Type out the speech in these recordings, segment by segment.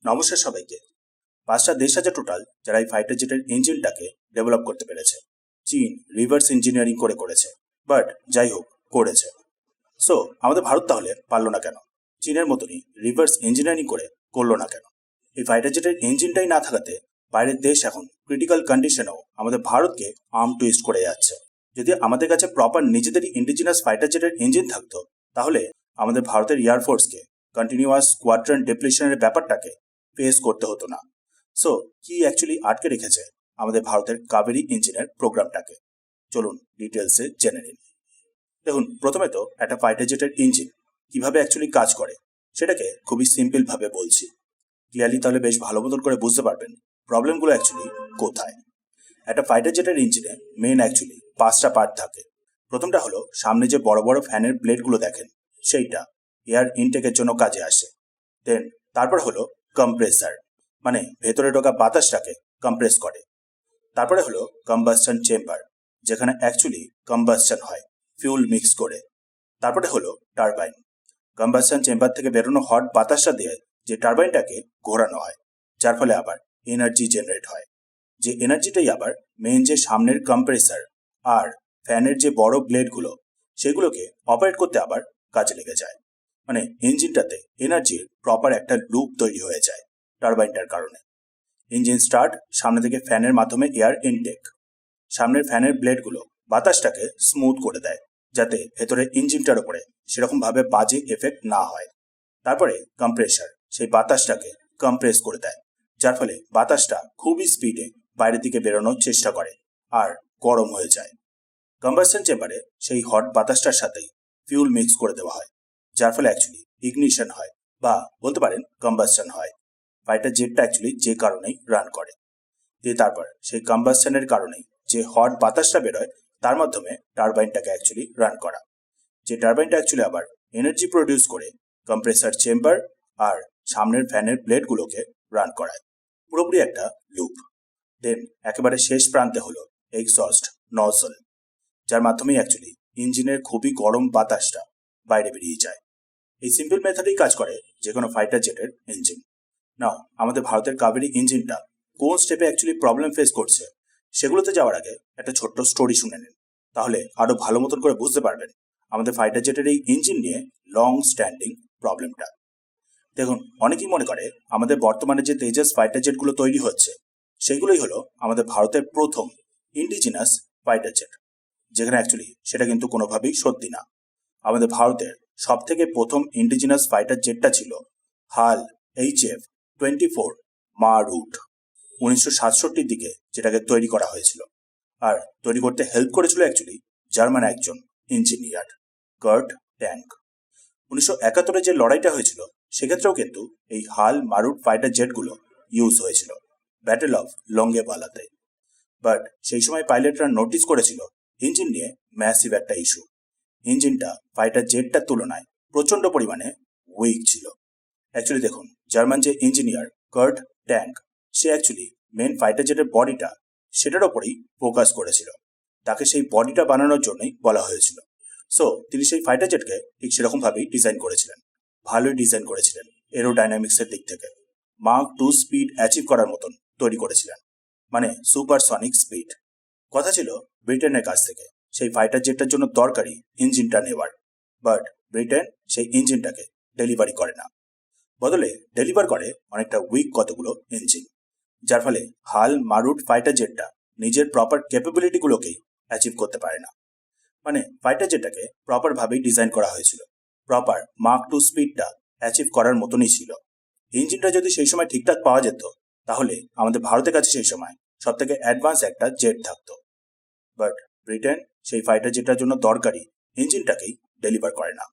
নমস্কার সবাইকে। 5টা দেশ আছে টোটাল যারা এই ফাইটার জেটের ইঞ্জিনটাকে ডেভেলপ করতে পেরেছে। চীন রিভার্স ইঞ্জিনিয়ারিং করেছে, বাট যাই হোক করেছে। সো আমাদের ভারত তাহলে পারলো না কেন? চীনের মতনই রিভার্স ইঞ্জিনিয়ারিং করলো না কেন? এই ফাইটার জেটের ইঞ্জিনটাই না থাকাতে বাইরের দেশ এখন ক্রিটিক্যাল কন্ডিশনেও আমাদের ভারতকে আর্ম টুইস্ট করে যাচ্ছে। যদি আমাদের কাছে প্রপার নিজেদেরই ইন্ডিজিনাস ফাইটার জেটের ইঞ্জিন থাকতো, তাহলে আমাদের ভারতের এয়ারফোর্সকে কন্টিনিউয়াস কোয়াড্রান্ট ডিপ্লিশনের ব্যাপারটাকে ফেস করতে হতো না। সো কি অ্যাকচুয়ালি আটকে রেখেছে আমাদের ভারতের কাবেরী ইঞ্জিনের প্রোগ্রামটাকে? চলুন ডিটেলসে জেনে নিন। দেখুন, প্রথমে তো একটা ফাইটার জেটের ইঞ্জিন কিভাবে অ্যাকচুয়ালি কাজ করে সেটাকে খুবই সিম্পল ভাবে বলছি। ক্লিয়ারলি তাহলে বেশ ভালো মতন করে বুঝতে পারবেন প্রবলেমগুলো অ্যাকচুয়ালি কোথায়। একটা ফাইটার জেটের ইঞ্জিনে মেন অ্যাকচুয়ালি 5টা পার্ট থাকে। প্রথমটা হলো সামনে যে বড় বড় ফ্যানের ব্লেডগুলো দেখেন, সেইটা এয়ার ইনটেকের জন্য কাজে আসে। দেন তারপর হলো কম্প্রেসার, মানে ভেতরে ঢোকা বাতাসটাকে কম্প্রেস করে। তারপরে হলো কম্বাসশন চেম্বার, যেখানে অ্যাকচুয়ালি কম্বাসশন হয় ফিউল মিক্স করে। তারপরে হলো টারবাইন, কম্বাসশন চেম্বার থেকে বেরোনো হট বাতাসটা দিয়ে যে টারবাইনটাকে ঘোরানো হয়, যার ফলে আবার এনার্জি জেনারেট হয়। যে এনার্জিটাই আবার মেন যে সামনের কম্প্রেসার আর ফ্যানের যে বড় ব্লেডগুলো, সেগুলোকে অপারেট করতে আবার কাজে লেগে যায়। মানে ইঞ্জিনটাতে এনার্জির প্রপার একটা লুপ তৈরি হয়ে যায় টারবাইনটার কারণে। ইঞ্জিন স্টার্ট, সামনে থেকে ফ্যানের মাধ্যমে এয়ার ইনটেক, সামনের ফ্যানের ব্লেডগুলো বাতাসটাকে স্মুথ করে দেয় যাতে ভেতরে ইঞ্জিনটার উপরে সেরকম ভাবে বাজে এফেক্ট না হয়। তারপরে কম্প্রেসার সেই বাতাসটাকে কম্প্রেস করে দেয়, যার ফলে বাতাসটা খুবই স্পিডে বাইরের দিকে বেরোনোর চেষ্টা করে আর গরম হয়ে যায়। কম্বাসশন চেম্বারে সেই হট বাতাসটার সাথেই ফিউল মিক্স করে দেওয়া হয়, যার ফলে অ্যাকচুয়ালি ইগনিশন হয় বা বলতে পারেন কম্বাসশন হয়। ফাইটার জেটটা অ্যাকচুয়ালি যে কারণেই রান করে। দিয়ে তারপর সেই কম্বাসশনের কারণেই যে হট বাতাসটা বেরোয়, তার মাধ্যমে টারবাইনটাকে অ্যাকচুয়ালি রান করা। যে টারবাইনটা অ্যাকচুয়ালি আবার এনার্জি প্রডিউস করে কম্প্রেসার চেম্বার আর সামনের ফ্যানের ব্লেডগুলোকে রান করায়। পুরোপুরি একটা লুপ। দেন একেবারে শেষ প্রান্তে হলো এক্সস্ট নজল, যার মাধ্যমেই অ্যাকচুয়ালি ইঞ্জিনের খুবই গরম বাতাসটা বাইরে বেরিয়ে যায়। এই সিম্পল মেথডেই কাজ করে যে কোনো ফাইটার জেটের ইঞ্জিন। নাও আমাদের ভারতের কাবেরী ইঞ্জিনটা কোন স্টেপে অ্যাকচুয়ালি প্রবলেম ফেস করছে সেগুলোতে যাওয়ার আগে একটা ছোট্ট স্টোরি শুনে নিন, তাহলে আরো ভালো মতন করে বুঝতে পারবেন আমাদের ফাইটার জেটের এই ইঞ্জিন নিয়ে লং স্ট্যান্ডিং প্রবলেমটা। দেখুন, অনেকেই মনে করে আমাদের বর্তমানে যে তেজাস ফাইটার জেটগুলো তৈরি হচ্ছে সেগুলোই হলো আমাদের ভারতের প্রথম ইন্ডিজিনাস ফাইটার জেট, যেখানে অ্যাকচুয়ালি সেটা কিন্তু কোনোভাবেই সত্যি না। আমাদের ভারতের সব থেকে প্রথম ইন্ডিজিনাস ফাইটার জেটটা ছিল হাল HF-24 মারুট। 1967 দিকে যেটাকে তৈরি করা হয়েছিল, আর তৈরি করতে হেল্প করেছিল অ্যাকচুয়ালি জার্মান একজন ইঞ্জিনিয়ার, কার্ট ট্যাঙ্ক। 1971 যে লড়াইটা হয়েছিল সেক্ষেত্রেও কিন্তু এই হাল মারুট ফাইটার জেটগুলো ইউজ হয়েছিল ব্যাটেল অফ লঙ্গেবালাতে। বাট সেই সময় পাইলটরা নোটিস করেছিল ইঞ্জিন নিয়ে ম্যাসিভ একটা ইস্যু। ইঞ্জিনটা ফাইটার জেটটার তুলনায় প্রচন্ড পরিমাণে উইক ছিল। অ্যাকচুয়ালি দেখুন, জার্মান যে ইঞ্জিনিয়ার কার্ট ট্যাঙ্ক, সে অ্যাকচুয়ালি মেন ফাইটার জেটের বডিটা সেটার ওপরেই ফোকাস করেছিল। তাকে সেই বডিটা বানানোর জন্যই বলা হয়েছিল। সো তিনি সেই ফাইটার জেটকে ঠিক সেরকম ভাবেই ডিজাইন করেছিলেন, ভালোই ডিজাইন করেছিলেন এরোডাইনামিক্সের দিক থেকে। মার্ক 2 স্পিড অ্যাচিভ করার মতন তৈরি করেছিলেন, মানে সুপারসনিক স্পিড। কথা ছিল ব্রিটেনের কাছ থেকে সেই ফাইটার জেটটার জন্য দরকারি ইঞ্জিনটা নেওয়ার, বাট ব্রিটেন সেই ইঞ্জিনটাকে ডেলিভারি করে না, বদলে ডেলিভার করে অনেকটা উইক কতগুলো ইঞ্জিন, যার ফলে হাল মারুট ফাইটার জেটটা নিজের প্রপার ক্যাপাবিলিটিগুলোকেই অ্যাচিভ করতে পারে না। মানে ফাইটার জেটটাকে প্রপার ভাবেই ডিজাইন করা হয়েছিল, প্রপার মার্ক 2 স্পিডটা অ্যাচিভ করার মতনই ছিল। ইঞ্জিনটা যদি সেই সময় ঠিকঠাক পাওয়া যেত, তাহলে আমাদের ভারতের কাছে সেই সময় সব থেকে অ্যাডভান্স একটা জেট থাকতো। বাট ব্রিটেন সেই ফাইটার জেটটার জন্য দরকারি ইঞ্জিনটাকেই ডেলিভার করে না।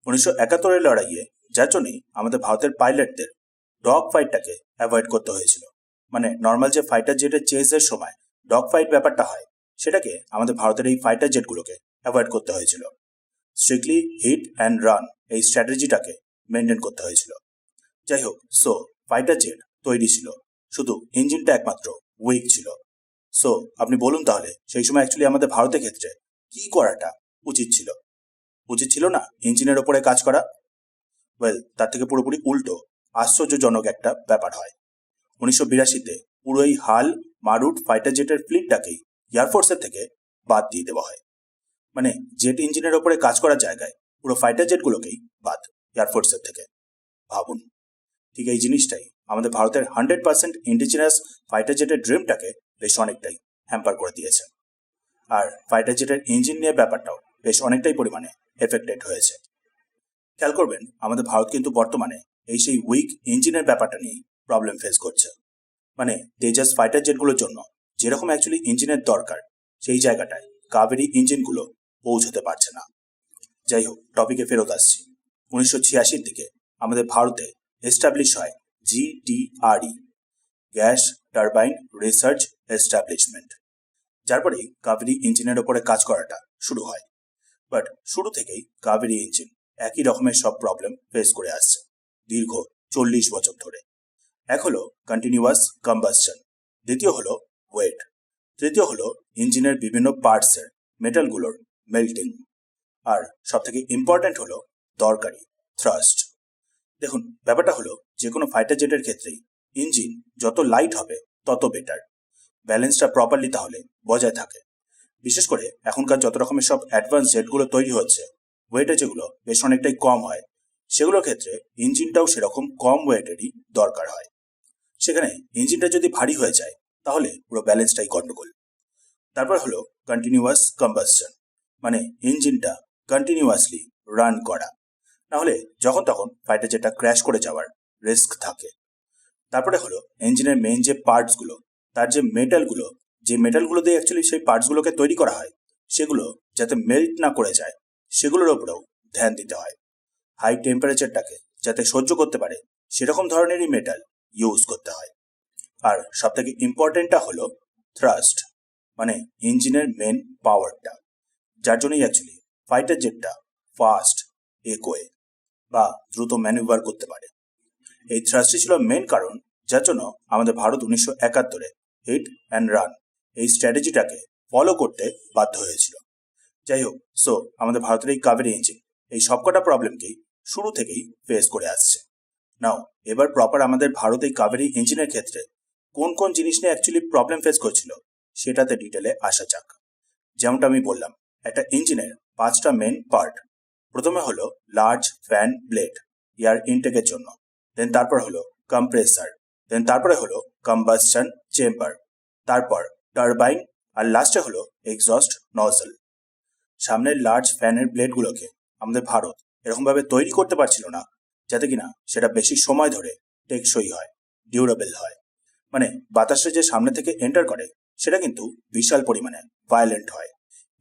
1971 লড়াইয়ে যার জন্যই আমাদের ভারতের পাইলটদের ডগ ফাইটটাকে অ্যাভয়েড করতে হয়েছিল। মানে নর্মাল যে ফাইটার জেটের চেজের সময় ডগ ফাইট ব্যাপারটা হয়, সেটাকে আমাদের ভারতের এই ফাইটার জেটগুলোকে অ্যাভয়েড করতে হয়েছিল। স্ট্রিক্টলি হিট অ্যান্ড রান এই স্ট্র্যাটেজিটাকে মেনটেন করতে হয়েছিল। যাই হোক, সো ফাইটার জেট তৈরি ছিল, শুধু ইঞ্জিনটা একমাত্র উইক ছিল। সো আপনি বলুন তাহলে সেই সময় অ্যাকচুয়ালি আমাদের ভারতের ক্ষেত্রে কি করাটা উচিত ছিল? উচিত ছিল না ইঞ্জিনের ওপরে কাজ করা? ওয়েল, তার থেকে পুরোপুরি উল্টো আশ্চর্যজনক একটা ব্যাপার হয়। 1982-তে পুরো এই হাল মারুট ফাইটার জেটের ফ্লিটটাকেই এয়ারফোর্সের থেকে বাদ দিয়ে দেওয়া হয়। মানে জেট ইঞ্জিনের ওপরে কাজ করার জায়গায় পুরো ফাইটার জেটগুলোকেই বাদ এয়ারফোর্সের থেকে। ভাবুন, ঠিক এই জিনিসটাই আমাদের ভারতের 100% ইন্ডিজিনাস ফাইটার জেটের ড্রিমটাকে বেশ অনেকটাই হ্যাম্পার করে দিয়েছে। আর ফাইটার জেটের ইঞ্জিন নিয়ে ব্যাপারটাও বেশ অনেকটাই পরিমাণে এফেক্টেড হয়েছে। খেয়াল করবেন, আমাদের ভারত কিন্তু বর্তমানে এই সেই উইক ইঞ্জিনের ব্যাপারটা নিয়েই প্রবলেম ফেস করছে। মানে তেজাস ফাইটার জেটগুলোর জন্য যেরকম অ্যাকচুয়ালি ইঞ্জিনের দরকার, সেই জায়গাটায় কাবেরী ইঞ্জিনগুলো পৌঁছতে পারছে না। যাই হোক, টপিকে ফেরত আসছি। 1986-র দিকে আমাদের ভারতে এস্টাবলিশ হয় GTRE, gas turbine research establishment, যার পরেই কাবেরী ইঞ্জিনের ওপরে কাজ করাটা শুরু হয়। বাট শুরু থেকেই কাবেরী ইঞ্জিন একই রকমের সব প্রবলেম ফেস করে আসছে দীর্ঘ 40 বছর ধরে। এক হলো কন্টিনিউয়াস কম্বাসশন, দ্বিতীয় হলো ওয়েট, তৃতীয় হলো ইঞ্জিনের বিভিন্ন পার্টসের মেটালগুলোর মেল্টিং, আর সবথেকে ইম্পর্ট্যান্ট হলো দরকারি থ্রাস্ট। দেখুন, ব্যাপারটা হলো যে কোনো ফাইটার জেটের ক্ষেত্রেই ইঞ্জিন যত লাইট হবে তত বেটার, ব্যালেন্সটা প্রপারলি তাহলে বজায় থাকে। বিশেষ করে এখনকার যত রকমের সব অ্যাডভান্স জেটগুলো তৈরি হচ্ছে, ওয়েটে যেগুলো বেশ অনেকটাই কম হয়, সেগুলোর ক্ষেত্রে ইঞ্জিনটাও সেরকম কম ওয়েটেরই দরকার হয়। সেখানে ইঞ্জিনটা যদি ভারী হয়ে যায় তাহলে পুরো ব্যালেন্সটাই গন্ডগোল। তারপর হলো কন্টিনিউয়াস কম্বাসশন, মানে ইঞ্জিনটা কন্টিনিউয়াসলি রান করা, নাহলে যখন তখন ফাইটার জেটটা ক্র্যাশ করে যাওয়ার রিস্ক থাকে। তারপরে হলো ইঞ্জিনের মেইন যে পার্টসগুলো, তার যে মেটালগুলো দিয়ে অ্যাকচুয়ালি সেই পার্টসগুলোকে তৈরি করা হয়, সেগুলো যাতে মেল্ট না করে যায় সেগুলোর ওপরেও ধ্যান দিতে হয়। হাই টেম্পারেচারটাকে যাতে সহ্য করতে পারে সেরকম ধরনেরই মেটাল ইউজ করতে হয়। আর সবথেকে ইম্পর্টেন্টটা হলো থ্রাস্ট, মানে ইঞ্জিনের মেন পাওয়ারটা, যার জন্যই অ্যাকচুয়ালি ফাইটার জেটটা ফাস্ট একোয়ে বা দ্রুত ম্যানুভার করতে পারে। এই থ্রাস্টই ছিল মেন কারণ যার জন্য আমাদের ভারত 1971-এ হিট অ্যান্ড রান এই স্ট্র্যাটেজিটাকে ফলো করতে বাধ্য হয়েছিল। যাই হোক, সো আমাদের ভারতের এই কাবেরী ইঞ্জিন এই সবকটা প্রবলেমকেই শুরু থেকেই ফেস করে আসছে। নাও এবার প্রপার আমাদের ভারত এই কাবেরী ইঞ্জিনের ক্ষেত্রে কোন কোন জিনিস নিয়ে অ্যাকচুয়ালি প্রবলেম ফেস করছিল সেটাতে ডিটেলে আসা যাক। যেমনটা আমি বললাম, একটা ইঞ্জিনের 5টা মেন পার্ট। প্রথমে হলো লার্জ ফ্যান ব্লেড এয়ার ইনটেকের জন্য, দেন তারপর হলো কম্প্রেসার, দেন তারপরে হলো কম্বাসশন চেম্বার, তারপর টারবাইন, আর লাস্টে হলো এক্সস্ট নজল। সামনের লার্জ ফ্যানের ব্লেডগুলোকে আমাদের ভারত এরকমভাবে তৈরি করতে পারছিল না যাতে কিনা সেটা বেশি সময় ধরে টেকসই হয়, ডিউরেবল হয়। মানে বাতাসে যে সামনে থেকে এন্টার করে সেটা কিন্তু বিশাল পরিমাণে ভায়োলেন্ট হয়,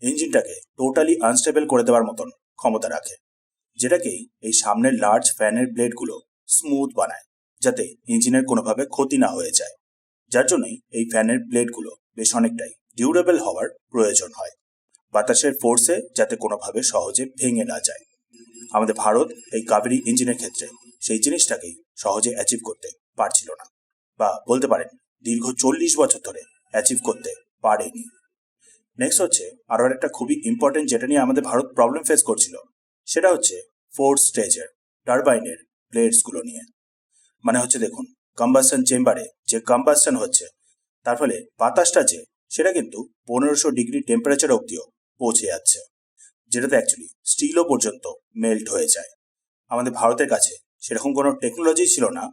ইঞ্জিনটাকে টোটালি আনস্টেবল করে দেওয়ার মতন ক্ষমতা রাখে, যেটাকেই এই সামনের লার্জ ফ্যানের ব্লেডগুলো স্মুথ বানায় যাতে ইঞ্জিনের কোনোভাবে ক্ষতি না হয়ে যায়। যার জন্যই এই ফ্যানের ব্লেডগুলো বেশ অনেকটাই ডিউরেবল হওয়ার প্রয়োজন হয়, বাতাসের ফোর্সে যাতে কোনোভাবে সহজে ভেঙে না যায়। আমাদের ভারত এই কাবেরী ইঞ্জিনের ক্ষেত্রে সেই জিনিসটাকেই সহজে অ্যাচিভ করতে পারছিল না, বা বলতে পারেন দীর্ঘ 40 বছর ধরে অ্যাচিভ করতে পারেনি। নেক্সট হচ্ছে আরও একটা খুবই ইম্পর্টেন্ট যেটা নিয়ে আমাদের ভারত প্রবলেম ফেস করছিল, সেটা হচ্ছে 4 স্টেজের টারবাইনের ব্লেডসগুলো নিয়ে। মানে হচ্ছে দেখুন, কম্বাসশন চেম্বারে যে কম্বাসশন হচ্ছে তার ফলে বাতাসটা সেটা কিন্তু 1500 ডিগ্রি টেম্পারেচার অব্দিও পৌঁছে যাচ্ছে, যেটাতে অ্যাকচুয়ালি স্টিলও পর্যন্ত মেল্ট হয়ে যায়। আমাদের ভারতের কাছে সেরকম কোনো টেকনোলজি ছিল না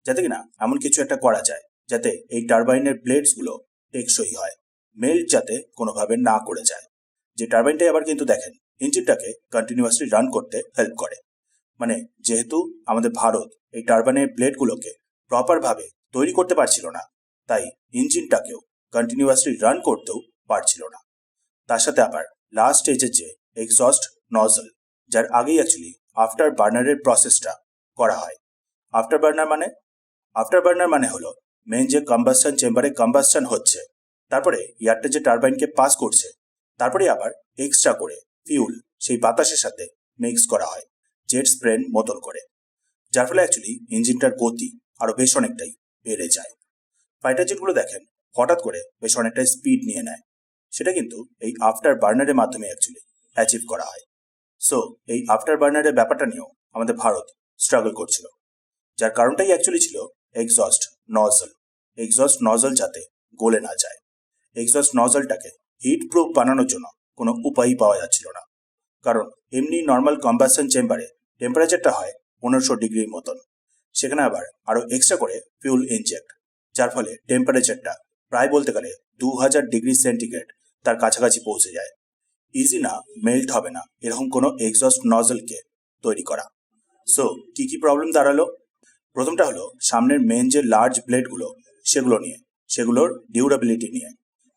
যাতে কিনা এমন কিছু একটা করা যায় যাতে এই টারবাইনের ব্লেডসগুলো টেকসই হয়, মেল্ট যাতে কোনোভাবে না করে যায়। যে টারবাইনটাই আবার কিন্তু দেখেন ইঞ্জিনটাকে কন্টিনিউয়াসলি রান করতে হেল্প করে। মানে যেহেতু আমাদের ভারত এই টারবাইনের ব্লেডগুলোকে প্রপারভাবে তৈরি করতে পারছিল না, তাই ইঞ্জিনটাকেও কন্টিনিউয়াসলি রান করতেও পারছিল না। তার সাথে আবার লাস্ট স্টেজের যে এক্সস্ট নজল, যার আগেই অ্যাকচুয়ালি আফটার বার্নারের প্রসেসটা করা হয়। আফটার বার্নার মানে হলো মেন যে কম্বাসশন চেম্বারে কম্বাসশন হচ্ছে, তারপরে এয়ারটা যে টারবাইনকে পাস করছে, তারপরে আবার এক্সট্রা করে ফিউল সেই বাতাসের সাথে মিক্স করা হয় জেট স্প্রেন মতন করে, যার ফলে অ্যাকচুয়ালি ইঞ্জিনটার গতি আরো বেশ অনেকটাই বেড়ে যায়। ফাইটার জেটগুলো দেখেন হঠাৎ করে বেশ অনেকটাই স্পিড নিয়ে নেয়, সেটা কিন্তু এই আফটার বার্নারের মাধ্যমে অ্যাকচুয়ালি অ্যাচিভ করা হয়। সো এই আফটার বার্নারের ব্যাপারটা নিয়েও আমাদের ভারত স্ট্রাগল করছিল। যার কারণটাই অ্যাকচুয়ালি ছিল এক্সস্ট নজল। এক্সস্ট নজল যাতে গলে না যায়, এক্সস্ট নজলটাকে হিট প্রুফ বানানোর জন্য কোনো উপায়ই পাওয়া যাচ্ছিল না। কারণ এমনি নর্মাল কম্বাসন চেম্বারে টেম্পারেচারটা হয় 1500 ডিগ্রির মতন, সেখানে আবার আরো এক্সট্রা করে ফিউল ইনজেক্ট, যার ফলে টেম্পারেচারটা প্রায় বলতে গেলে 2000 ডিগ্রি সেন্টিগ্রেড তার কাছাকাছি পৌঁছে যায়। ইজি না, মেল্ট হবে না এরকম কোনো এক্সস্ট নজলকে তৈরি করা। সো কি কি প্রবলেম দাঁড়ালো? প্রথমটা হলো সামনের মেন যে লার্জ ব্লেডগুলো সেগুলো নিয়ে, সেগুলোর ডিউরেবিলিটি নিয়ে।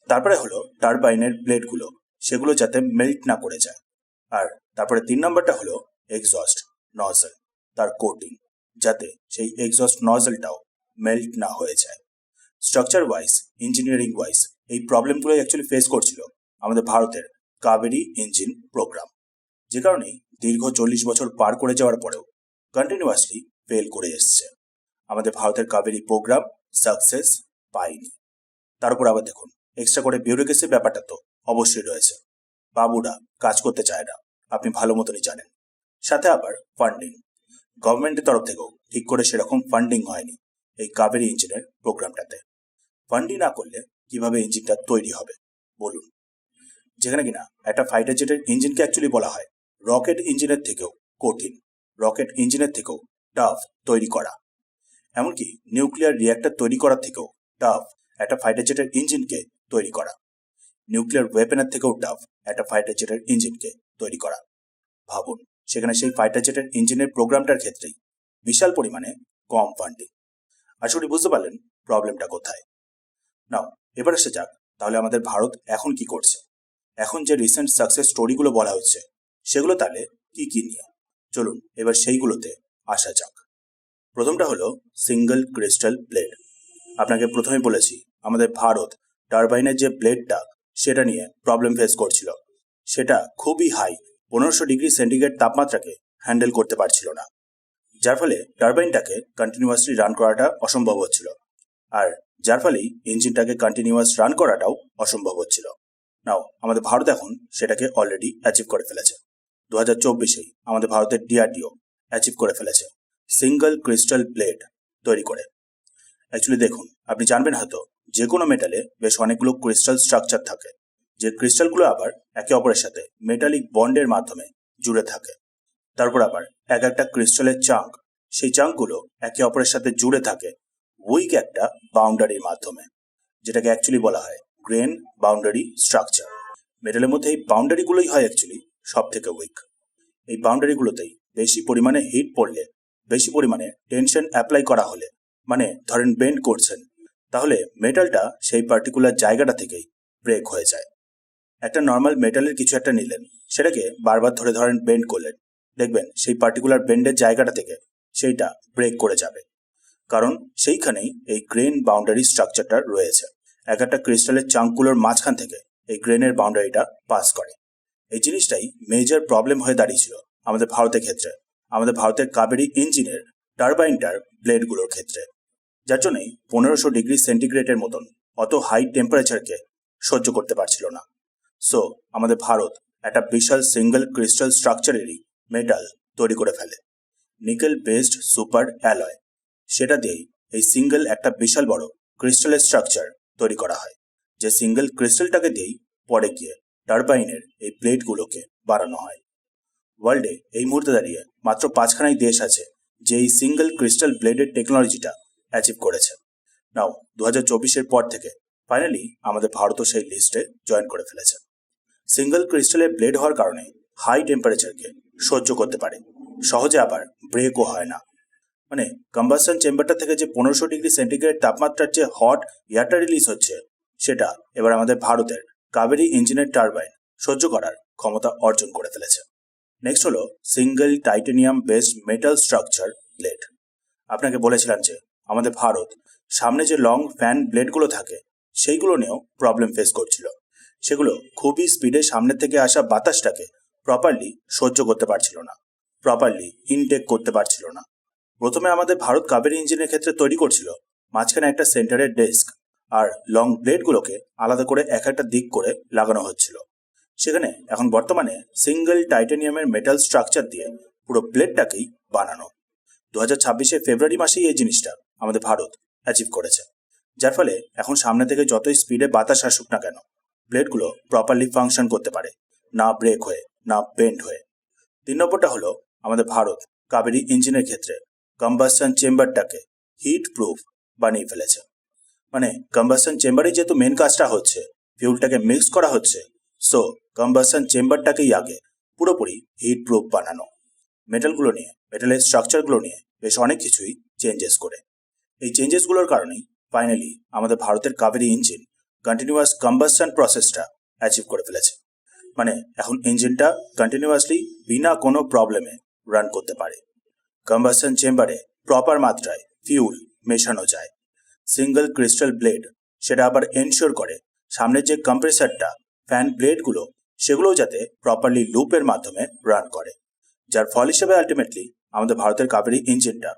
তারপরে হলো টারবাইনের ব্লেডগুলো, সেগুলো যাতে মেল্ট না করে যায়। আর তারপরে 3 নম্বরটা হলো এক্সস্ট নজল, তার কোটিং, যাতে সেই এক্সস্ট নজলটাও মেল্ট না হয়ে যায়। স্ট্রাকচার ওয়াইজ, ইঞ্জিনিয়ারিং ওয়াইজ এই প্রবলেমগুলো অ্যাকচুয়ালি ফেস করছিল আমাদের ভারতের কাবেরী ইঞ্জিন প্রোগ্রাম, যে কারণেই দীর্ঘ 40 বছর পার করে যাওয়ার পরেও কন্টিনিউয়াসলি ফেল করে এসছে। আমাদের ভারতের কাবেরী প্রোগ্রাম সাকসেস পায়নি। তার উপর আবার দেখুন, এক্সট্রা করে বিউরোক্রেসির ব্যাপারটা তো অবশ্যই রয়েছে। বাবুরা কাজ করতে চায় না, আপনি ভালো মতনই জানেন। সাথে আবার ফান্ডিং, গভর্নমেন্টের তরফ থেকেও ঠিক করে সেরকম ফান্ডিং হয়নি এই কাবেরী ইঞ্জিনের প্রোগ্রামটাতে। ফান্ডিং না করলে কিভাবে ইঞ্জিনটা তৈরি হবে বলুন? যেখানে কিনা একটা ফাইটার জেটের ইঞ্জিনকে অ্যাকচুয়ালি বলা হয় রকেট ইঞ্জিনের থেকেও কঠিন, রকেট ইঞ্জিনের থেকেও টাফ তৈরি করা। এমনকি নিউক্লিয়ার রিঅ্যাক্টর তৈরি করার থেকেও টাফ একটা ফাইটার জেটের ইঞ্জিনকে তৈরি করা। নিউক্লিয়ার ওয়েপেনের থেকেও টাফ একটা ফাইটার জেটের ইঞ্জিনকে তৈরি করা। ভাবুন, সেখানে সেই ফাইটার জেটের ইঞ্জিনের প্রোগ্রামটার ক্ষেত্রেই বিশাল পরিমাণে কম ফান্ডিং। আশা করি বুঝতে পারলেন প্রবলেমটা কোথায়। নাও এবার আসা যাক, তাহলে আমাদের ভারত এখন কি করছে, এখন যে রিসেন্ট সাকসেস স্টোরিগুলো বলা হচ্ছে সেগুলো তাহলে কি কি নিয়ে। চলুন এবার সেইগুলোতে আসা যাক। প্রথমটা হলো সিঙ্গেল ক্রিস্টাল ব্লেড। আপনাকে প্রথমে বলেছি আমাদের ভারত টারবাইনের যে ব্লেডটা সেটা নিয়ে প্রবলেম ফেস করছিল। সেটা খুবই হাই 1500 ডিগ্রি সেন্টিগ্রেড তাপমাত্রাকে হ্যান্ডেল করতে পারছিল না, যার ফলে টারবাইনটাকে কন্টিনিউয়াসলি রান করাটা অসম্ভব হচ্ছিল, আর যার ফলেই ইঞ্জিনটাকে কন্টিনিউয়াস রান করাটাও অসম্ভব হচ্ছিল। নাও আমাদের ভারত এখন সেটাকে অলরেডি অ্যাচিভ করে ফেলেছে। 2024-এই আমাদের ভারতের ডিআরডিও অ্যাচিভ করে ফেলেছে সিঙ্গেল ক্রিস্টাল ব্লেড তৈরি করে। অ্যাকচুয়ালি দেখুন, আপনি জানবেন হয়তো যে কোনো মেটালে বেশ অনেকগুলো ক্রিস্টাল স্ট্রাকচার থাকে, যে ক্রিস্টালগুলো আবার একে অপরের সাথে মেটালিক বন্ডের মাধ্যমে জুড়ে থাকে। তারপর আবার এক একটা ক্রিস্টালের চাঙ্ক, সেই চাঙ্কগুলো একে অপরের সাথে জুড়ে থাকে উইক একটা বাউন্ডারির মাধ্যমে, যেটাকে অ্যাকচুয়ালি বলা হয় গ্রেন বাউন্ডারি স্ট্রাকচার। মেটালের মধ্যে এই বাউন্ডারিগুলোই হয় অ্যাকচুয়ালি সব থেকে উইক। এই বাউন্ডারিগুলোতেই বেশি পরিমাণে হিট পড়লে, বেশি পরিমাণে টেনশন অ্যাপ্লাই করা হলে, মানে ধরেন বেন্ড করছেন, তাহলে মেটালটা সেই পার্টিকুলার জায়গাটা থেকেই ব্রেক হয়ে যায়। একটা নর্মাল মেটালের কিছু একটা নিলেন, সেটাকে বারবার ধরে ধরেন বেন্ড করলেন, দেখবেন সেই পার্টিকুলার বেন্ডের জায়গাটা থেকে সেইটা ব্রেক করে যাবে, কারণ সেইখানেই এই গ্রেন বাউন্ডারি স্ট্রাকচারটা রয়েছে। এক একটা ক্রিস্টালের চাঙ্কগুলোর মাঝখান থেকে এই গ্রেনের বাউন্ডারিটা পাস করে। এই জিনিসটাই মেজর প্রবলেম হয়ে দাঁড়িয়েছিল আমাদের ভারতের ক্ষেত্রে, আমাদের ভারতের কাবেরী ইঞ্জিনের টারবাইনটার ব্লেডগুলোর ক্ষেত্রে, যার জন্যই 1500 ডিগ্রি সেন্টিগ্রেডের মতন অত হাই টেম্পারেচারকে সহ্য করতে পারছিল না। সো আমাদের ভারত একটা বিশাল সিঙ্গেল ক্রিস্টাল স্ট্রাকচারেরই মেটাল তৈরি করে ফেলে, নিকেল বেসড সুপার অ্যালয়। সেটা দিয়েই এই সিঙ্গেল একটা বিশাল বড় ক্রিস্টালের স্ট্রাকচার তৈরি করা হয়, যে সিঙ্গেল ক্রিস্টালটাকে দিয়েই পরে গিয়ে টারবাইনের এই প্লেটগুলোকে বাড়ানো হয়। ওয়ার্ল্ডে এই মুহূর্তে দাঁড়িয়ে মাত্র 5খানাই দেশ আছে যে এই সিঙ্গেল ক্রিস্টাল ব্লেডের টেকনোলজিটা অ্যাচিভ করেছে। নাও 2024-এর পর থেকে ফাইনালি আমাদের ভারতও সেই লিস্টে জয়েন করে ফেলেছে। সিঙ্গেল ক্রিস্টালের ব্লেড হওয়ার কারণে হাই টেম্পারেচারকে সহ্য করতে পারে, সহজে আবার ব্রেকও হয় না। মানে কম্বাসন চেম্বারটা থেকে যে 1500 ডিগ্রি সেন্টিগ্রেড তাপমাত্রার যে হট এয়ারটা রিলিজ হচ্ছে, সেটা এবার আমাদের ভারতের কাবেরী ইঞ্জিনের টারবাইন সহ্য করার ক্ষমতা অর্জন করে ফেলেছে। নেক্সট হলো single titanium based metal structure blade. আপনাকে বলেছিলাম যে আমাদের ভারত সামনে যে লং ফ্যান ব্লেডগুলো থাকে সেইগুলো নিয়েও প্রবলেম ফেস করছিল। সেগুলো খুবই স্পিডে সামনের থেকে আসা বাতাসটাকে প্রপারলি সহ্য করতে পারছিল না, প্রপারলি ইনটেক করতে পারছিল না। প্রথমে আমাদের ভারত কাবেরী ইঞ্জিনের ক্ষেত্রে তৈরি করছিল মাঝখানে একটা সেন্টারের ডেস্ক, আর লং ব্লেডগুলোকে আলাদা করে এক একটা দিক করে লাগানো হচ্ছিল। সেখানে এখন বর্তমানে সিঙ্গেল টাইটেনিয়ামের মেটাল স্ট্রাকচার দিয়ে পুরো ব্লেডটাকেই বানানো। 2026 ফেব্রুয়ারি মাসেই এই জিনিসটা আমাদের ভারত অ্যাচিভ করেছে, যার ফলে এখন সামনে থেকে যতই স্পিডে বাতাস আসুক না কেন, ব্লেডগুলো প্রপারলি ফাংশন করতে পারে, না ব্রেক হয়ে না বেন্ড হয়ে। 3 নম্বরটা হলো আমাদের ভারত কাবেরী ইঞ্জিনের ক্ষেত্রে কম্বাসন চেম্বারটাকে হিট প্রুফ বানিয়ে ফেলেছে। মানে কম্বাসন চেম্বারে যেহেতু মেন কাজটা হচ্ছে, ফিউলটাকে মিক্স করা হচ্ছে, সো কম্বাসন চেম্বারটাকেই আগে পুরোপুরি হিট প্রুফ বানানো। মেটালের স্ট্রাকচারগুলো নিয়ে বেশ অনেক কিছুই চেঞ্জেস করে। এই চেঞ্জেসগুলোর কারণেই ফাইনালি আমাদের ভারতের কাবেরী ইঞ্জিন কন্টিনিউয়াস কম্বাসন প্রসেসটা অ্যাচিভ করে ফেলেছে। মানে এখন ইঞ্জিনটা কন্টিনিউয়াসলি বিনা কোনো প্রবলেমে রান করতে পারে। কম্বাসন চেম্বারে প্রপার মাত্রায় ফিউল মেশানো যায়। সিঙ্গেল ক্রিস্টাল ব্লেড সেটা আবার এনশিওর করে সামনের যে কম্প্রেসারটা, ফ্যান ব্লেডগুলো, সেগুলোও যাতে প্রপারলি লুপের মাধ্যমে রান করে, যার ফল হিসেবে আলটিমেটলি আমাদের ভারতের কাবেরী ইঞ্জিনটা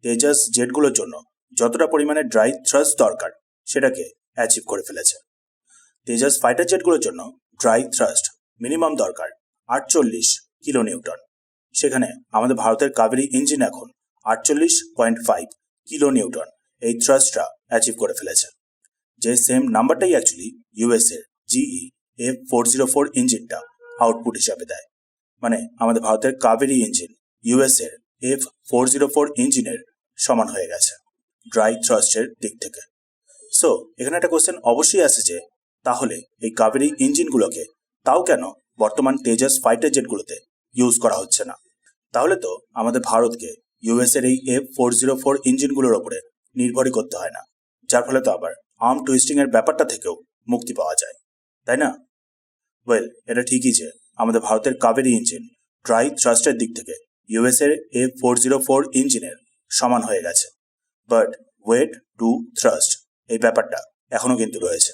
তেজাস জেটগুলোর জন্য যতটা পরিমাণে ড্রাই থ্রাস্ট দরকার সেটাকে অ্যাচিভ করে ফেলেছে। তেজাস ফাইটার জেটগুলোর জন্য ড্রাই থ্রাস্ট মিনিমাম দরকার 48 কিলো নিউটন, সেখানে আমাদের ভারতের কাবেরী ইঞ্জিন এখন 48.5 কিলো নিউটন এই থ্রাস্টটা অ্যাচিভ করে ফেলেছে। যে সেম নাম্বারটাই অ্যাকচুয়ালি ইউএস এর জিই F404 ইঞ্জিনটা আউটপুট হিসাবে দেয়। মানে আমাদের ভারতের কাবেরী ইঞ্জিন ইউএস এর F404 ইঞ্জিনের সমান হয়ে গেছে ড্রাই থ্রাস্টের দিক থেকে। সো এখানে একটা কোশ্চেন অবশ্যই আসে যে তাহলে এই কাবেরী ইঞ্জিনগুলোকে তাও কেন বর্তমান তেজাস ফাইটার জেটগুলোতে ইউজ করা হচ্ছে না? তাহলে তো আমাদের ভারতকে ইউএস এর এই F404 ইঞ্জিনগুলোর ওপরে নির্ভরই করতে হয় না, যার ফলে তো আবার আর্ম টুইস্টিং এর ব্যাপারটা থেকেও মুক্তি পাওয়া যায়, তাই না? ওয়েল, এটা ঠিকই যে আমাদের ভারতের কাবেরী ইঞ্জিন ড্রাই থ্রাস্টের দিক থেকে ইউএস এর F404 ইঞ্জিনের সমান হয়ে গেছে, বাট ওয়েট টু থ্রাস্ট এই ব্যাপারটা এখনো কিন্তু রয়েছে।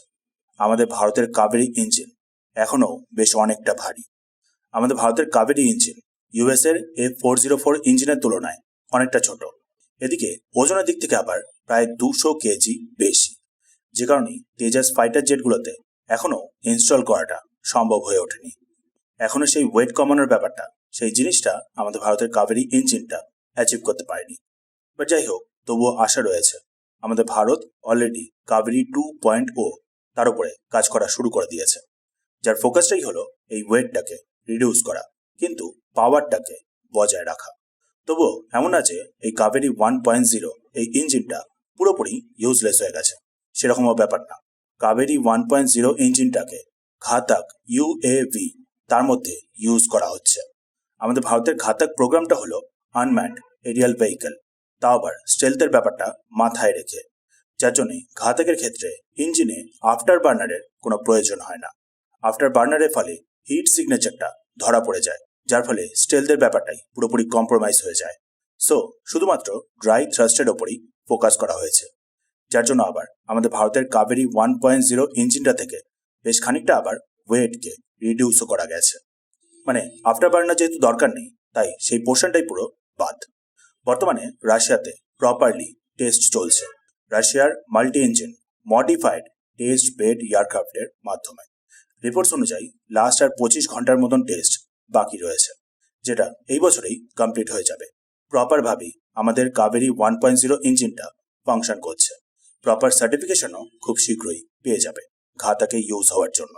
আমাদের ভারতের কাবেরী ইঞ্জিন এখনো বেশ অনেকটা ভারী। আমাদের ভারতের কাবেরী ইঞ্জিন ইউএস এর F404 ইঞ্জিনের তুলনায় অনেকটা ছোট। এদিকে ওজনের দিক থেকে আবার প্রায় 200 কেজি বেশি, যে কারণে তেজাস ফাইটার জেটগুলোতে এখনো ইনস্টল করাটা সম্ভব হয়ে ওঠেনি। এখনো সেই ওয়েট কমানোর ব্যাপারটা, সেই জিনিসটা আমাদের ভারতের কাবেরী ইঞ্জিনটা অ্যাচিভ করতে পারেনি। বাট যাই হোক, তবুও আশা রয়েছে। আমাদের ভারত অলরেডি কাবেরী 2.0 তার উপরে কাজ করা শুরু করে দিয়েছে, যার ফোকাসটাই হলো এই ওয়েটটাকে রিডিউস করা, কিন্তু পাওয়ারটাকে বজায় রাখা। তবুও এমন আছে এই কাবেরী 1.0 এই ইঞ্জিনটা পুরোপুরি ইউজলেস হয়ে গেছে, সেরকমও ব্যাপার না। কাবেরী 1.0 ইঞ্জিনটাকে ঘাতক ইউএভি তার মধ্যে ইউজ করা হচ্ছে। আমাদের ভারতের ঘাতক প্রোগ্রামটা হলো আনম্যান্ড এরিয়াল ভেহিকল, তাও আবার স্টেলথের ব্যাপারটা মাথায় রেখে, যার জন্য ঘাতকের ক্ষেত্রে ইঞ্জিনে আফটার বার্নারের কোনো প্রয়োজন হয় না। আফটার বার্নারের ফলে হিট সিগনেচারটা ধরা পড়ে যায়, যার ফলে স্টেলথের ব্যাপারটাই পুরোপুরি কম্প্রোমাইজ হয়ে যায়। সো শুধুমাত্র ড্রাই থ্রাস্টের ওপরই ফোকাস করা হয়েছে, যার জন্য আবার আমাদের ভারতের কাবেরী 1.0 ইঞ্জিনটা থেকে বেশ খানিকটা আবার ওয়েটকে রিডিউসও করা গেছে। মানে আফটার বার্নার যেহেতু দরকার নেই, তাই সেই পোর্শনটাই পুরো বাদ। বর্তমানে রাশিয়াতে প্রপারলি টেস্ট চলছে রাশিয়ার multi engine modified test bed এয়ারক্রাফটের মাধ্যমে। রিপোর্টস অনুযায়ী লাস্ট আর 25 ঘন্টার মতন টেস্ট বাকি রয়েছে, যেটা এই বছরেই কমপ্লিট হয়ে যাবে। প্রপারভাবেই আমাদের কাবেরী 1.0 ইঞ্জিনটা ফাংশন করছে। প্রপার সার্টিফিকেশনও খুব শীঘ্রই পেয়ে যাবে ঘাতকে ইউজ হওয়ার জন্য,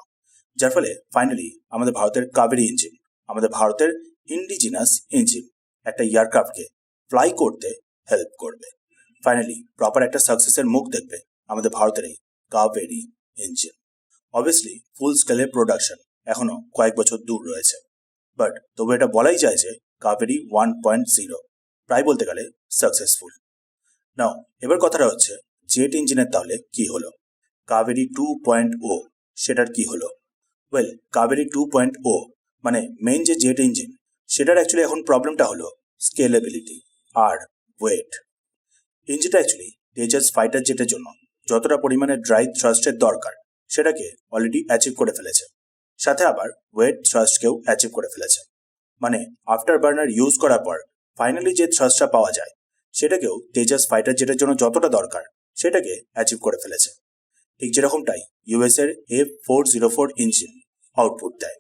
যার ফলে ফাইনালি আমাদের ভারতের কাবেরী ইঞ্জিন, আমাদের ভারতের ইন্ডিজিনাস ইঞ্জিন, একটা এয়ারক্রাফটকে ফ্লাই করতে হেল্প করবে। ফাইনালি প্রপার একটা সাকসেসের মুখ দেখবে আমাদের ভারতের এই কাবেরী ইঞ্জিন। অবভিয়াসলি ফুল স্কেলের প্রোডাকশন এখনো কয়েক বছর দূর রয়েছে, বাট তবু এটা বলাই যায় যে কাবেরী 1.0 প্রায় বলতে গেলে সাকসেসফুল। নাও এবার কথাটা হচ্ছে জেট ইঞ্জিনের তাহলে কি হলো, কাবেরী 2.0 সেটার কি হলো? ওয়েল, কাবেরী 2.0 মানে মেইন যে জেট ইঞ্জিন, সেটার অ্যাকচুয়ালি এখন প্রবলেমটা হলো স্কেলেবিলিটি আর ওয়েট। ইঞ্জিনটা অ্যাকচুয়ালি তেজাস ফাইটার জেটের জন্য যতটা পরিমাণে ড্রাই থ্রাস্টের দরকার সেটাকে অলরেডি অ্যাচিভ করে ফেলেছে, সাথে আবার ওয়েট থ্রাস্টকেও অ্যাচিভ করে ফেলেছে। মানে আফটার বার্নার ইউজ করার পর ফাইনালি যে থ্রাস্টটা পাওয়া যায় সেটাকেও তেজাস ফাইটার জেটের জন্য যতটা দরকার সেটাকে অ্যাচিভ করে ফেলেছে। ঠিক যেরকমটাই ইউএস এর F404 ইঞ্জিন আউটপুট দেয়।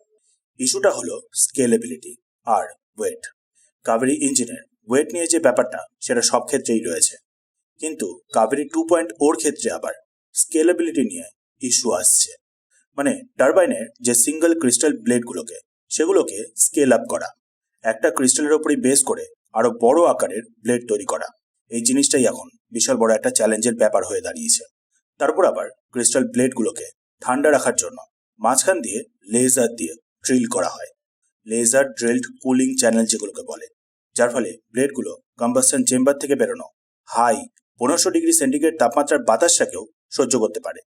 ইস্যুটা হলো স্কেলেবিলিটি আর ওয়েট। কাবেরী ইঞ্জিনের ওয়েট নিয়ে যে ব্যাপারটা সেটা সব ক্ষেত্রেই রয়েছে, কিন্তু কাবেরী 2.0 ক্ষেত্রে আবার স্কেলেবিলিটি নিয়ে ইস্যু আসছে। মানে টারবাইনের যে সিঙ্গেল ক্রিস্টাল ব্লেডগুলোকে সেগুলোকে স্কেল আপ করা, একটা ক্রিস্টালের ওপরই বেস করে আরো বড় আকারের ব্লেড তৈরি করা, এই জিনিসটাই এখন বিশাল বড় একটা চ্যালেঞ্জের ব্যাপার হয়ে দাঁড়িয়েছে। তারপর আবার ক্রিস্টাল ব্লেডগুলোকে ঠান্ডা রাখার জন্য মাঝখান দিয়ে লেজার দিয়ে ড্রিল করা হয়, লেজার ড্রিলড কুলিং চ্যানেল যেগুলোকে বলে, যার ফলে ব্লেডগুলো কম্বাসন চেম্বার থেকে বেরোনো হাই 1500 ডিগ্রি সেন্টিগ্রেড তাপমাত্রার বাতাসটাকেও সহ্য করতে পারে,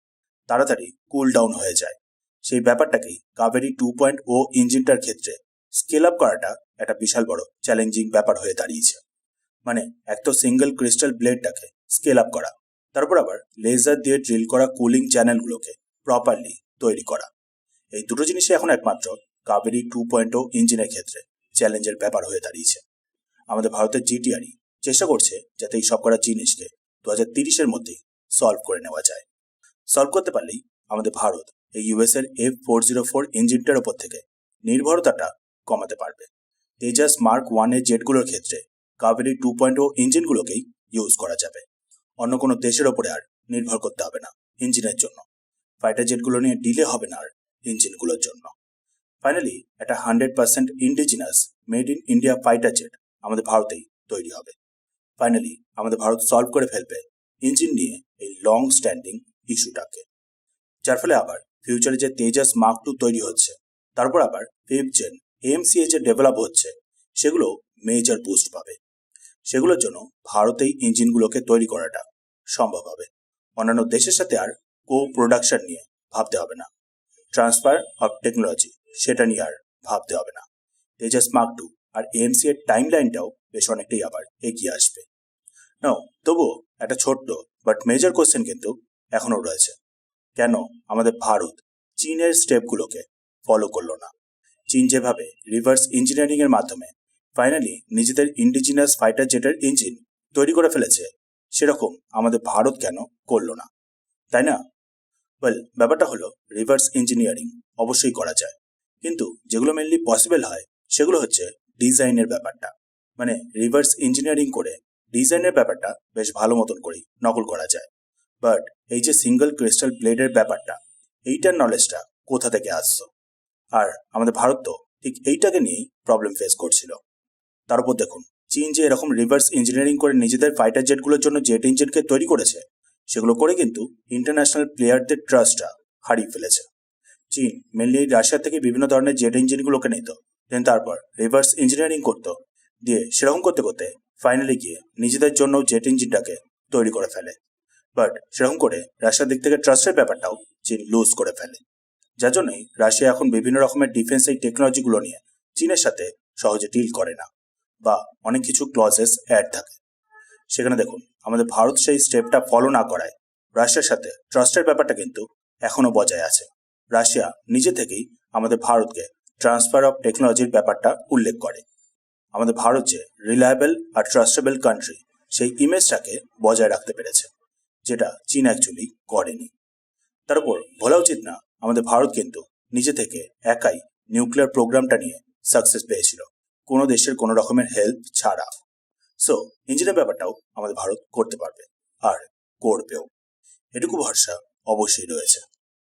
তাড়াতাড়ি কুল ডাউন হয়ে যায়। সেই ব্যাপারটাকেই কাবেরী 2.0 ইঞ্জিনটার ক্ষেত্রে স্কেল আপ করাটা একটা বিশাল বড় চ্যালেঞ্জিং ব্যাপার হয়ে দাঁড়িয়েছে। মানে এক তো সিঙ্গেল ক্রিস্টাল ব্লেডটাকে স্কেল আপ করা, তারপর আবার লেজার দিয়ে ড্রিল করা কুলিং চ্যানেলগুলোকে প্রপারলি তৈরি করা, এই দুটো জিনিসই এখন একমাত্র কাবেরী 2.0 ইঞ্জিনের ক্ষেত্রে চ্যালেঞ্জের ব্যাপার হয়ে দাঁড়িয়েছে। আমাদের ভারতের জিটিআরই চেষ্টা করছে যাতে এই সব করা জিনিসকে 2030-এর মধ্যেই সলভ করে নেওয়া যায়। সলভ করতে পারলেই আমাদের ভারত এই ইউএস এর F404 ইঞ্জিনটার ওপর থেকে নির্ভরতাটা কমাতে পারবে। তেজাস মার্ক 1 এর জেটগুলোর ক্ষেত্রে কাবেরী 2.0 ইঞ্জিনগুলোকেই ইউজ করা যাবে, অন্য কোনো দেশের ওপরে আর নির্ভর করতে হবে না ইঞ্জিনের জন্য। ফাইটার জেটগুলো নিয়ে ডিলে হবে না আর ইঞ্জিনগুলোর জন্য। ফাইনালি একটা 100% indigenous made in India fighter jet আমাদের ভারতেই তৈরি হবে। ফাইনালি আমাদের ভারত সলভ করে ফেলবে ইঞ্জিন নিয়ে এই লং স্ট্যান্ডিং ইস্যুটাকে, যার ফলে আবার ফিউচারে যে তেজাস মার্ক 2 তৈরি হচ্ছে, তারপর আবার 5th জেন AMCA যে ডেভেলপ হচ্ছে, সেগুলো মেজর বুস্ট পাবে। সেগুলোর জন্য ভারতেই ইঞ্জিনগুলোকে তৈরি করাটা সম্ভব হবে। অন্যান্য দেশের সাথে আর কো প্রোডাকশন নিয়ে ভাবতে হবে না, ট্রান্সফার অফ টেকনোলজি সেটা নিয়ে আর ভাবতে হবে না। তেজাস মার্ক 2 আর AMCA এর টাইম লাইনটাও বেশ অনেকটাই আবার এগিয়ে আসবে। নাও তবুও একটা ছোট্ট বাট মেজর কোশ্চেন কিন্তু এখনো রয়েছে, কেন আমাদের ভারত চীনের স্টেপগুলোকে ফলো করলো না? চীন যেভাবে রিভার্স ইঞ্জিনিয়ারিং এর মাধ্যমে ফাইনালি নিজেদের ইন্ডিজিনাস ফাইটার জেটের ইঞ্জিন তৈরি করে ফেলেছে, সেরকম আমাদের ভারত কেন করলো না, তাই না? ওয়েল, ব্যাপারটা হলো রিভার্স ইঞ্জিনিয়ারিং অবশ্যই করা যায়, কিন্তু যেগুলো মেনলি পসিবল হয় সেগুলো হচ্ছে ডিজাইনের ব্যাপারটা। মানে রিভার্স ইঞ্জিনিয়ারিং করে ডিজাইনের ব্যাপারটা বেশ ভালো মতন করেই নকল করা যায়, বাট এই যে সিঙ্গেল ক্রিস্টাল ব্লেডের ব্যাপারটা, এইটার নলেজটা কোথা থেকে আসছো? আর আমাদের ভারত তো ঠিক এইটাকে নিয়েই প্রবলেম ফেস করছিল। তার উপর দেখুন, চীন যে এরকম রিভার্স ইঞ্জিনিয়ারিং করে নিজেদের ফাইটার জেটগুলোর জন্য জেট ইঞ্জিনকে তৈরি করেছে, সেগুলো করে কিন্তু ইন্টারন্যাশনাল প্লেয়ারদের ট্রাস্টটা হারিয়ে ফেলেছে। চীন মেনলি রাশিয়া থেকে বিভিন্ন ধরনের জেট ইঞ্জিনগুলোকে নিত, দেন তারপর রিভার্স ইঞ্জিনিয়ারিং করতো, দিয়ে সেরকম করতে করতে ফাইনালি গিয়ে নিজেদের জন্য জেট ইঞ্জিনটাকে তৈরি করে ফেলে। বাট সেরকম করে রাশিয়ার দিক থেকে ট্রাস্টের ব্যাপারটাও চীন লুজ করে ফেলে, যার জন্যই রাশিয়া এখন বিভিন্ন রকমের ডিফেন্স এই টেকনোলজিগুলো নিয়ে চীনের সাথে সহজে ডিল করে না, বা অনেক কিছু ক্লজেস অ্যাড থাকে। সেখানে দেখুন, আমাদের ভারত সেই স্টেপটা ফলো না করায় রাশিয়ার সাথে ট্রাস্টের ব্যাপারটা কিন্তু এখনো বজায় আছে। রাশিয়া নিজে থেকেই আমাদের ভারতকে ট্রান্সফার অফ টেকনোলজির ব্যাপারটা উল্লেখ করে। আমাদের ভারত যে রিলায়েবল আর ট্রাস্টেবল কান্ট্রি, সেই ইমেজটাকে বজায় রাখতে পেরেছে, যেটা চীন অ্যাকচুয়ালি করেনি। তার উপর বলা উচিত না, আমাদের ভারত কিন্তু নিজে থেকে একাই নিউক্লিয়ার প্রোগ্রামটা নিয়ে সাকসেস পেয়েছিল, কোনো দেশের কোনো রকমের হেল্প ছাড়া। সো ইঞ্জিনের ব্যাপারটাও আমাদের ভারত করতে পারবে, আর করবেও, এটুকু ভরসা অবশ্যই রয়েছে।